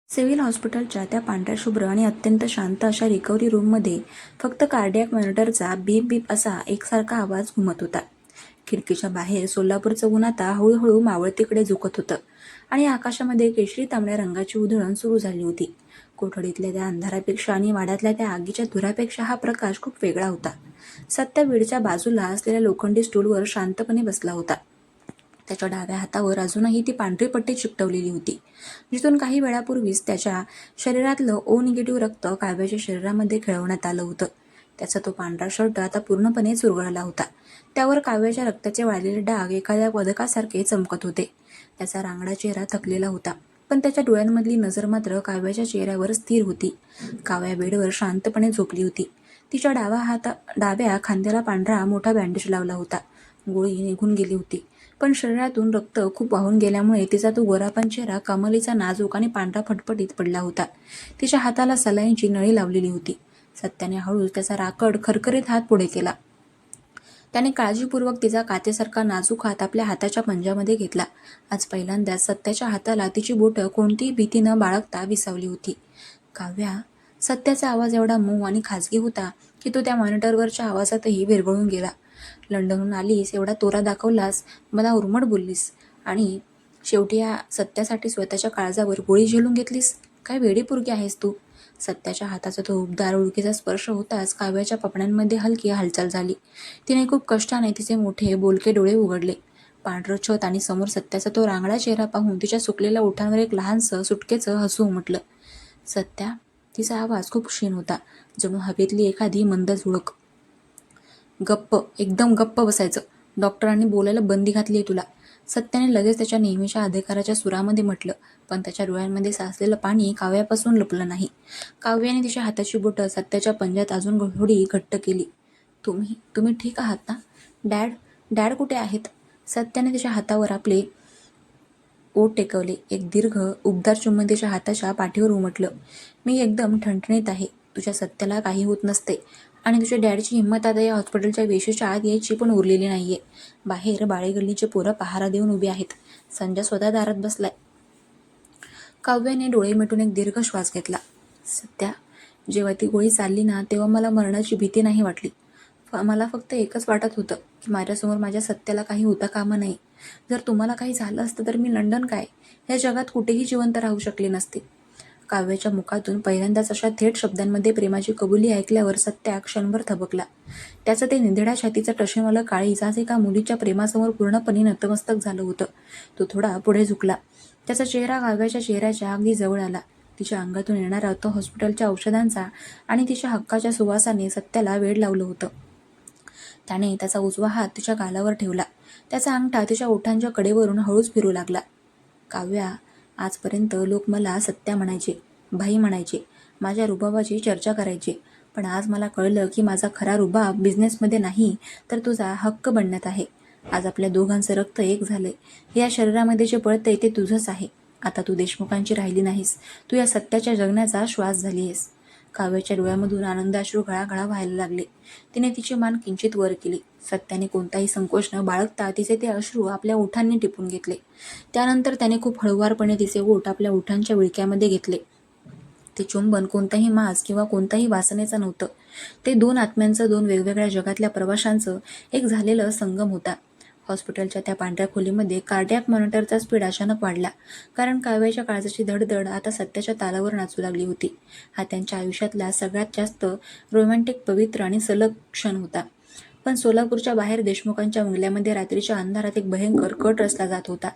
Civil हॉस्पिटलच्या त्या पांढऱ्या शुभ्र आणि अत्यंत शांत अशा रिकव्हरी रूममध्ये फक्त कार्डियाक मॉनिटरचा बीप बीप असा एकसारखा आवाज घुमत होता. खिडकीच्या बाहेर सोलापूरचं ऊन आता हळूहळू मावळतीकडे झुकत होतं आणि आकाशामध्ये केशरी तांबड्या रंगाची उधळण सुरू झाली होती. कोठडीतल्या त्या अंधारापेक्षा आणि वाड्यातल्या त्या आगीच्या धुरापेक्षा हा प्रकाश खूप वेगळा होता. सत्या बेडच्या बाजूला असलेल्या लोखंडी स्टूलवर शांतपणे बसला होता. त्याच्या डाव्या हातावर अजूनही ती पांढरी पट्टी चिकटवलेली होती, जिथून काही वेळापूर्वीच त्याच्या शरीरातलं ओ निगेटिव्ह रक्त काव्याच्या शरीरामध्ये खेळवण्यात आलं होतं. त्याचा तो पांढरा शर्ट आता पूर्णपणे चुरगळला होता. त्यावर काव्याच्या रक्ताचे वाळलेले डाग एखाद्या पदकासारखे चमकत होते. त्याचा रांगडा चेहरा थकलेला होता, पण त्याच्या डोळ्यांमधली नजर मात्र काव्याच्या चेहऱ्यावर स्थिर होती. काव्या बेडवर शांतपणे झोपली होती. तिच्या डाव्या खांद्याला पांढरा मोठा बँडेज लावला होता. गोळी निघून गेली होती, पण शरीरातून रक्त खूप वाहून गेल्यामुळे तिचा तो गोरापान चेहरा कमालीचा नाजूक आणि पांढरा फटफटीत पडला होता. तिच्या हाताला सलाईनची नळी लावलेली होती. सत्याने हळूच त्याचा राकड खरखरीत हात पुढे केला. त्याने काळजीपूर्वक तिचा काचेसारखा नाजूक हात आपल्या हाताच्या पंजामध्ये घेतला. आज पहिल्यांदाच सत्याच्या हाताला तिची बोटं कोणतीही भीती न बाळगता विसावली होती. काव्या. सत्याचा आवाज एवढा मऊ आणि खाजगी होता की तो त्या मॉनिटरवरच्या आवाजातही विरघळून गेला. लंडनहून आलीस, एवढा तोरा दाखवलास, मला उर्मट बोललीस आणि शेवटी या सत्यासाठी स्वतःच्या काळजावर गोळी झेलून घेतलीस. काय वेडी पोरगी आहेस तू. सत्याच्या हाताचा तो उबदार ओळखीचा स्पर्श होताच काव्याच्या पापण्यांमध्ये हलकी हालचाल झाली. तिने खूप कष्टाने तिचे मोठे बोलके डोळे उघडले. पांढरं छत आणि समोर सत्याचा तो रांगडा चेहरा पाहून तिच्या सुकलेल्या ओठांवर एक लहानसं सुटकेचं हसू उमटलं. सत्या. तिचा आवाज खूप क्षीण होता, जणू हवेतली एखादी मंद झुळूक. गप्प, एकदम गप्प बसायचं. डॉक्टरांनी बोलायला बंदी घातली आहे तुला. सत्याने लगेच त्याच्या नेहमीच्या अधिकाराच्या सुरामध्ये म्हटलं, पण त्याच्या डोळ्यांमध्ये साचलेलं पाणी काव्यापासून लपलं नाही. काव्याने तिच्या हाताची बोटं सत्याच्या पंजात अजून थोडी घट्ट केली. तुम्ही ठीक आहात ना? डॅड कुठे आहेत? सत्याने तिच्या हातावर आपले ओठ टेकवले. एक दीर्घ उबदार चुंबन तिच्या हाताच्या पाठीवर उमटलं. मी एकदम ठणठणीत आहे. तुझ्या सत्याला काही होत नसते आणि तुझ्या डॅडची हिंमत आता या हॉस्पिटलच्या वेशीच्या आत यायची पण उरलेली नाहीये. बाहेर बाळेगल्लीचे पोरं पहारा देऊन उभी आहेत. संजय स्वतः दारात बसलाय. काव्याने डोळे मिटून एक दीर्घ श्वास घेतला. सत्या. जेव्हा ती गोळी चालली ना, तेव्हा मला मरणाची भीती नाही वाटली. मला फक्त एकच वाटत होतं की माझ्यासमोर माझ्या सत्याला काही होता कामा नये. जर तुम्हाला काही झालं असतं तर मी लंडन काय, या जगात कुठेही जिवंत राहू शकले नसते. काव्याच्या मुखातून पहिल्यांदाच अशा थेट शब्दांमध्ये प्रेमाची कबुली ऐकल्यावर सत्या क्षणभर थबकला. त्याचं ते निधड्या छातीचं टशेवालं काळीज आज एका मुलीच्या प्रेमासमोर पूर्णपणे नतमस्तक झालं होतं. तो थोडा पुढे झुकला. त्याचा चेहरा काव्याच्या चेहऱ्याच्या अगदी जवळ आला. तिच्या अंगातून येणारा तो हॉस्पिटलच्या औषधांचा आणि तिच्या हक्काच्या सुवासाने सत्याला वेड लावलं होतं. त्याने त्याचा उजवा हात तिच्या गालावर ठेवला. त्याचा अंगठा तिच्या ओठांच्या कडेवरून हळूच फिरू लागला. काव्या. आजपर्यंत लोक मला सत्या म्हणायचे, भाई म्हणायचे, माझ्या रुबाबाची चर्चा करायचे. पण आज मला कळलं की माझा खरा रुबाब बिझनेसमध्ये नाही, तर तुझा हक्क बनण्यात आहे. आज आपल्या दोघांचं रक्त एक झालंय. या शरीरामध्ये जे पळतंय ते तुझंच आहे. आता तू देशमुखांची राहिली नाहीस. तू या सत्याच्या जगण्याचा श्वास झाली आहेस. काव्याच्या डोळ्यामधून आनंदाश्रू घळाघळा व्हायला लागले. तिने तिची मान किंचित वर केली. सत्याने कोणताही संकोच न बाळगता तिचे ते अश्रू आपल्या ओठांनी टिपून घेतले. त्यानंतर त्याने खूप हळुवारपणे तिचे ओठ आपल्या ओठांच्या विळक्यामध्ये घेतले. ते चुंबन कोणताही माज किंवा कोणताही वासनेचं नव्हतं. ते दोन आत्म्यांचं, दोन वेगवेगळ्या जगातल्या प्रवाशांचं एक झालेलं संगम होता. हॉस्पिटलच्या त्या पांढऱ्या खोलीमध्ये कार्डियाक मॉनिटरचा स्पीड अचानक वाढला, कारण काव्याच्या काळजाची धडधड आता सत्याच्या तालावर नाचू लागली होती. हा त्यांच्या आयुष्यातला सगळ्यात जास्त रोमॅन्टिक, पवित्र आणि सलग क्षण होता. पण सोलापूरच्या बाहेर देशमुखांच्या बंगल्यामध्ये रात्रीच्या अंधारात एक भयंकर कट रचला जात होता.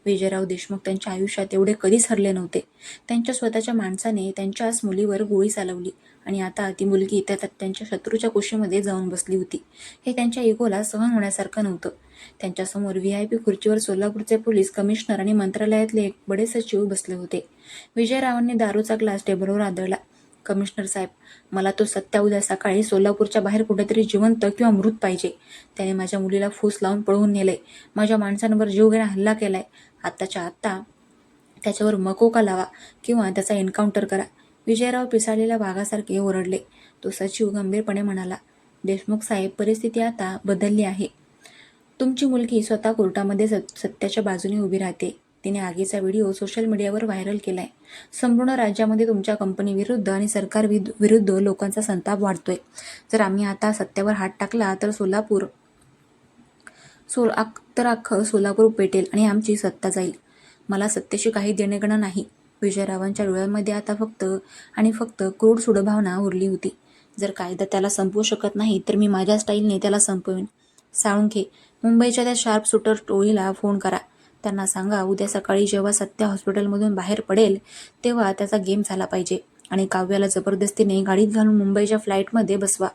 विजयराव देशमुख त्यांच्या आयुष्यात एवढे कधीच हरले नव्हते. त्यांच्या स्वतःच्या माणसाने त्यांच्याच मुलीवर गोळी चालवली आणि आता ती मुलगी त्यांच्या शत्रूच्या कुशीमध्ये जाऊन बसली होती. हे त्यांच्या इगोला सहन होण्यासारखं नव्हतं. त्यांच्यासमोर VIP खुर्चीवर सोलापूरचे पोलीस कमिशनर आणि मंत्रालयातले एक बडे सचिव बसले होते. विजयरावांनी दारूचा ग्लास टेबलवर आदळला. कमिशनर साहेब, मला तो सत्या उद्या सकाळी सोलापूरच्या बाहेर कुठेतरी जिवंत किंवा मृत पाहिजे. त्याने माझ्या मुलीला फूस लावून पळवून नेलंय. माझ्या माणसांवर जीवघेणा हल्ला केलाय. आत्ताच्या आत्ता त्याच्यावर मकोका लावा किंवा त्याचा एन्काउंटर करा. विजयराव पिसाळलेल्या वाघासारखे ओरडले. तो सचिव गंभीरपणे म्हणाला, देशमुख साहेब, परिस्थिती आता बदलली आहे. तुमची मुलगी स्वतः कोर्टामध्ये सत्याच्या बाजूने उभी राहते. तिने आगीचा व्हिडिओ सोशल मीडियावर व्हायरल केलाय. संपूर्ण राज्यामध्ये तुमच्या कंपनी विरुद्ध आणि सरकार विरुद्ध लोकांचा संताप वाढतोय. जर आम्ही आता सत्यावर हात टाकला तर अख्खं सोलापूर पेटेल आणि आमची सत्ता जाईल. मला सत्तेशी काही देणेघेणं नाही. विजयरावांच्या डोळ्यांमध्ये आता फक्त क्रूर सूडभावना उरली होती. जर कायदा त्याला संपवू शकत नाही तर मी माझ्या स्टाईलने त्याला संपवेन. साळुंखे, मुंबईच्या त्या शार्प शूटर टोळीला फोन करा. त्यांना सांगा उद्या सकाळी जेव्हा सत्या हॉस्पिटलमधून बाहेर पडेल तेव्हा त्याचा गेम झाला पाहिजे आणि काव्याला जबरदस्तीने गाडीत घालून मुंबईच्या फ्लाईटमध्ये बसवा.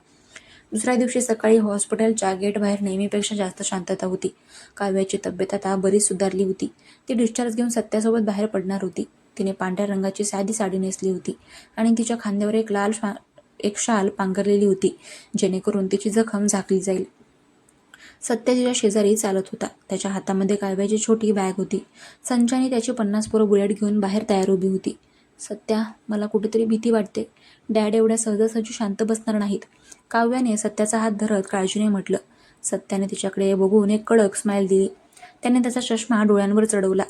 दुसऱ्या दिवशी सकाळी हॉस्पिटलच्या गेटबाहेर नेहमीपेक्षा जास्त शांतता होती. काव्याची तब्येत आता बरीच सुधारली होती. ती डिस्चार्ज घेऊन सत्यासोबत बाहेर पडणार होती. तिने पांढऱ्या रंगाची साधी साडी नेसली होती आणि तिच्या खांद्यावर एक शाल पांघरलेली होती, जेणेकरून तिची जखम झाकली जाईल. सत्या तिच्या शेजारी चालत होता. त्याच्या हातामध्ये काव्याची छोटी बॅग होती. संचानी त्याची 50 पोरं बुलेट घेऊन बाहेर तयार उभी होती. सत्या, मला कुठेतरी भीती वाटते. डॅड एवढ्या सहजासहजी शांत बसणार नाहीत. काव्याने सत्याचा हात धरत काळजीने म्हटलं. सत्याने तिच्याकडे बघून एक कडक स्माईल दिली. त्याने त्याचा चष्मा डोळ्यांवर चढवला.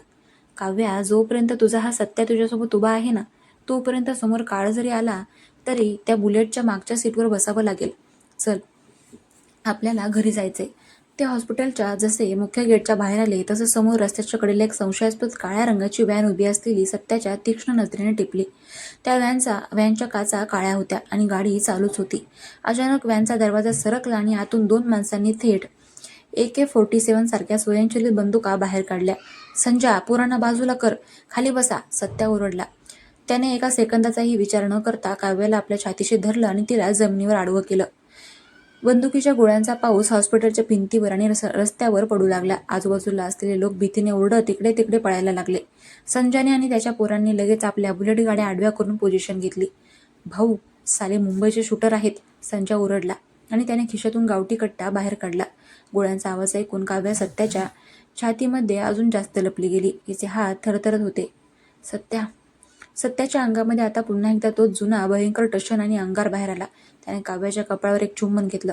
काव्या, जोपर्यंत तुझा हा सत्या तुझ्यासोबत उभा आहे ना, तोपर्यंत समोर काळ जरी आला तरी त्या बुलेटच्या मागच्या सीटवर बसावं लागेल. चल, आपल्याला घरी जायचंय. ते हॉस्पिटलच्या जसे मुख्य गेटच्या बाहेर आले तसं समोर रस्त्याच्या कडेला एक संशयास्पद काळ्या रंगाची व्हॅन उभी असलेली सत्याच्या तीक्ष्ण नजरेने टिपली. त्या व्हॅनच्या काचा काळ्या होत्या आणि गाडी चालूच होती. अचानक व्हॅनचा दरवाजा सरकला आणि आतून 2 माणसांनी थेट AK-47 सारख्या स्वयंचलित बंदुका बाहेर काढल्या. संजा, पोरांना बाजूला कर, खाली बसा, सत्या ओरडला. त्याने एका सेकंदाचाही विचार न करता काव्याला आपल्या छातीशी धरलं आणि तिला जमिनीवर आडवं केलं. बंदुकीच्या गोळ्यांचा पाऊस हॉस्पिटलच्या भिंतीवर आणि रस्त्यावर पडू लागला. आजूबाजूला असलेले लोक भीतीने ओरडत इकडे तिकडे पळायला लागले. संजयने आणि त्याच्या पोरांनी लगेच आपल्या बुलेट गाड्या आडव्या करून पोझिशन घेतली. भाऊ, साले मुंबईचे शूटर आहेत, संजय ओरडला आणि त्याने खिशातून गावठी कट्टा बाहेर काढला. गोळ्यांचा आवाज ऐकून काव्या सत्याच्या छातीमध्ये अजून जास्त लपली गेली. तिचे हात थरथरत होते. सत्याच्या अंगामध्ये आता पुन्हा एकदा तोच जुना भयंकर टशन आणि अंगार बाहेर आला. त्याने काव्याच्या कपाळावर एक चुंबन घेतलं.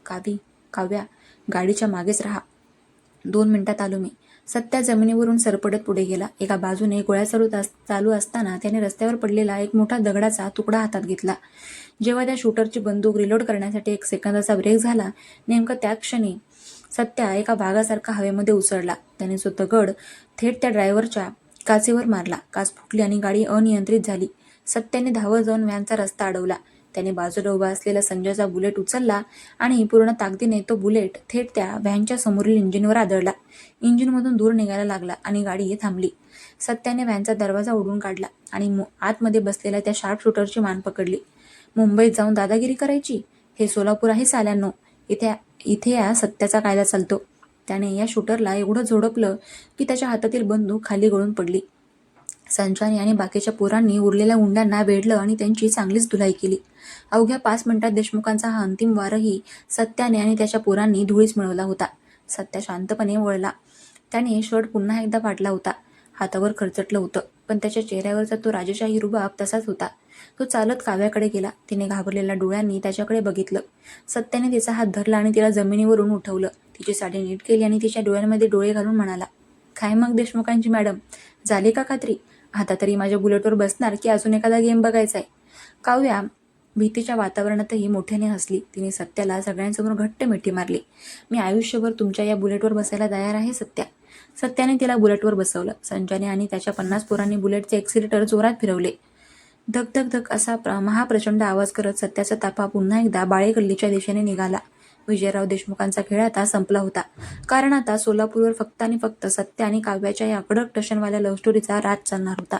काव्या, गाडीच्या मागेच राहा. 2 मिनिटात आलो मी. सत्या जमिनीवरून सरपडत पुढे गेला. एका बाजूने गोळ्या चालू असताना त्याने रस्त्यावर पडलेला एक मोठा दगडाचा तुकडा हातात घेतला. जेव्हा त्या शूटरची बंदूक रिलोड करण्यासाठी 1 सेकंदाचा ब्रेक झाला, नेमकं त्या क्षणी सत्या एका वाघासारखा हवेमध्ये उसळला. त्याने तो दगड थेट त्या ड्रायव्हरच्या काचेवर मारला. काच फुटली आणि गाडी अनियंत्रित झाली. सत्याने धावत जाऊन व्हॅनचा रस्ता अडवला. त्याने बाजूला उभा असलेला संजयचा बुलेट उचलला आणि पूर्ण ताकदीने तो बुलेट थेट त्या व्हॅनच्या समोरील इंजिनवर आदळला. इंजिनमधून धूर निघायला लागला आणि गाडी थांबली. सत्याने व्हॅनचा दरवाजा उडवून काढला आणि आतमध्ये बसलेल्या त्या शार्प शूटरची मान पकडली. मुंबईत जाऊन दादागिरी करायची? हे सोलापूर आहे साल्यांनो. इथे या सत्याचा कायदा चालतो. त्याने या शूटरला एवढं झोडपलं की त्याच्या हातातील बंदूक खाली गळून पडली. संचानी आणि बाकीच्या पोरांनी उरलेल्या गुंडांना वेढलं आणि त्यांची चांगलीच धुलाई केली. अवघ्या 5 मिनिटात देशमुखांचा हा अंतिम वारही सत्याने आणि त्याच्या पोरांनी धुळीस मिळवला होता. सत्या शांतपणे वळला. त्याने शर्ट पुन्हा एकदा फाटला होता. हातावर खरचटलं होतं, पण त्याच्या चेहऱ्यावरचा तो राजेशाही रुबाब तसाच होता. तो चालत काव्याकडे गेला. तिने घाबरलेल्या डोळ्यांनी त्याच्याकडे बघितलं. सत्याने तिचा हात धरला आणि तिला जमिनीवरून उठवलं. तिची साडी नीट केली आणि तिच्या डोळ्यांमध्ये डोळे घालून म्हणाला, काय मग देशमुखांची मॅडम, झाली का खात्री? आता तरी माझ्या बुलेटवर बसणार की अजून एखादा गेम बघायचा आहे? काव्या भीतीच्या वातावरणातही मोठ्याने हसली. तिने सत्याला सगळ्यांसमोर घट्ट मिठी मारली. मी आयुष्यभर तुमच्या या बुलेटवर बसायला तयार आहे सत्या. सत्याने तिला बुलेटवर बसवलं. संजयने आणि त्याच्या 50 पोरांनी बुलेटचे एक्सिलेटर जोरात फिरवले. धक धक धक असा महाप्रचंड आवाज करत सत्याचा ताफा पुन्हा एकदा बाळेगल्लीच्या दिशेने निघाला. विजयराव देशमुखांचा खेळ आता संपला होता. कारण आता सोलापूरवर फक्त आणि फक्त सत्य आणि काव्याच्या या कडक टशनवाल्या लव्ह स्टोरीचा राज चालणार होता.